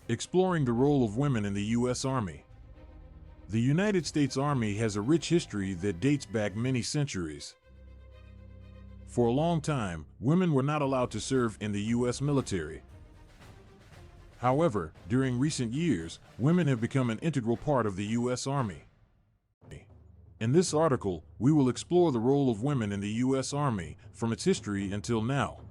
Exploring the role of women in the U.S. Army. The United States Army has a rich history that dates back many centuries. For a long time, women were not allowed to serve in the U.S. military. However, during recent years, women have become an integral part of the U.S. Army. In this article, we will explore the role of women in the U.S. Army from its history until now.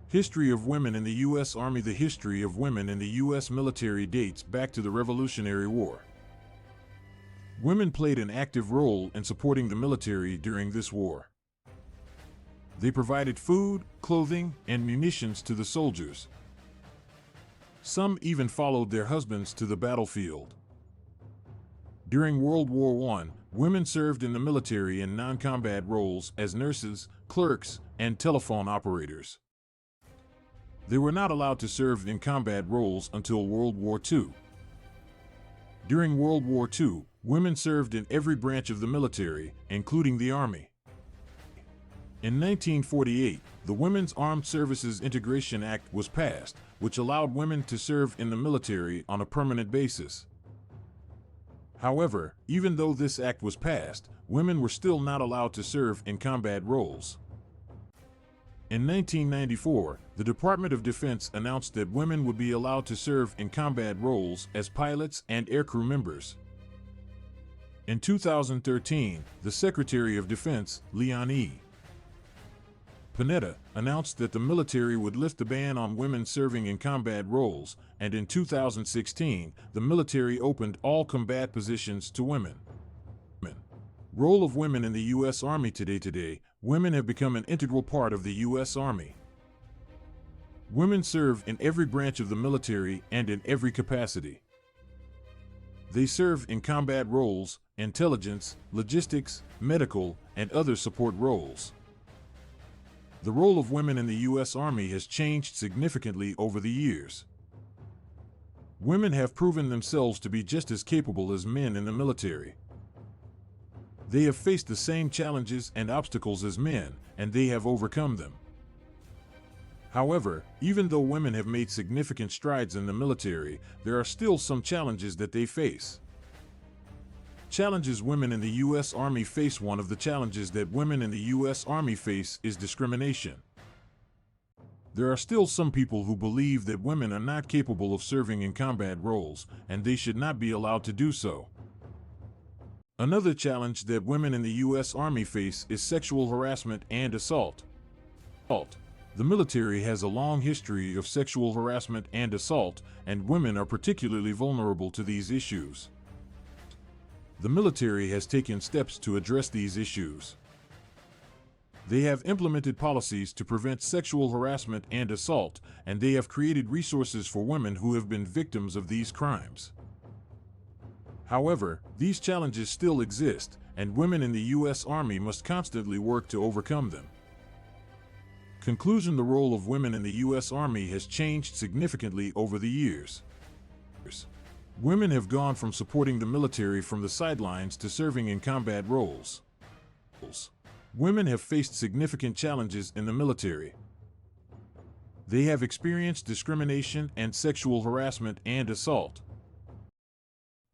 History of women in the U.S. Army. The history of women in the U.S. military dates back to the Revolutionary War. Women played an active role in supporting the military during this war. They provided food, clothing, and munitions to the soldiers. Some even followed their husbands to the battlefield. During World War I, women served in the military in non-combat roles as nurses, clerks, and telephone operators. They were not allowed to serve in combat roles until World War II. During World War II, women served in every branch of the military, including the Army. In 1948, the Women's Armed Services Integration Act was passed, which allowed women to serve in the military on a permanent basis. However, even though this act was passed, women were still not allowed to serve in combat roles. In 1994, the Department of Defense announced that women would be allowed to serve in combat roles as pilots and aircrew members. In 2013, the Secretary of Defense, Leon E. Panetta, announced that the military would lift the ban on women serving in combat roles, and in 2016, the military opened all combat positions to women. Role of women in the U.S. Army. Today, women have become an integral part of the U.S. Army. Women serve in every branch of the military and in every capacity. They serve in combat roles, intelligence, logistics, medical, and other support roles. The role of women in the U.S. Army has changed significantly over the years. Women have proven themselves to be just as capable as men in the military. They have faced the same challenges and obstacles as men, and they have overcome them. However, even though women have made significant strides in the military, there are still some challenges that they face. Challenges women in the U.S. Army face. One of the challenges that women in the U.S. Army face is discrimination. There are still some people who believe that women are not capable of serving in combat roles, and they should not be allowed to do so. Another challenge that women in the U.S. Army face is sexual harassment and assault. The military has a long history of sexual harassment and assault, and women are particularly vulnerable to these issues. The military has taken steps to address these issues. They have implemented policies to prevent sexual harassment and assault, and they have created resources for women who have been victims of these crimes. However, these challenges still exist, and women in the U.S. Army must constantly work to overcome them. Conclusion: the role of women in the U.S. Army has changed significantly over the years. Women have gone from supporting the military from the sidelines to serving in combat roles. Women have faced significant challenges in the military. They have experienced discrimination and sexual harassment and assault.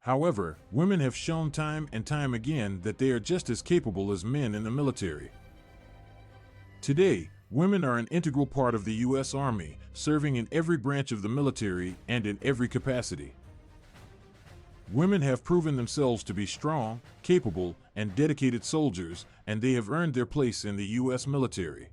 However, women have shown time and time again that they are just as capable as men in the military. Today, women are an integral part of the U.S. Army, serving in every branch of the military and in every capacity. Women have proven themselves to be strong, capable, and dedicated soldiers, and they have earned their place in the U.S. military.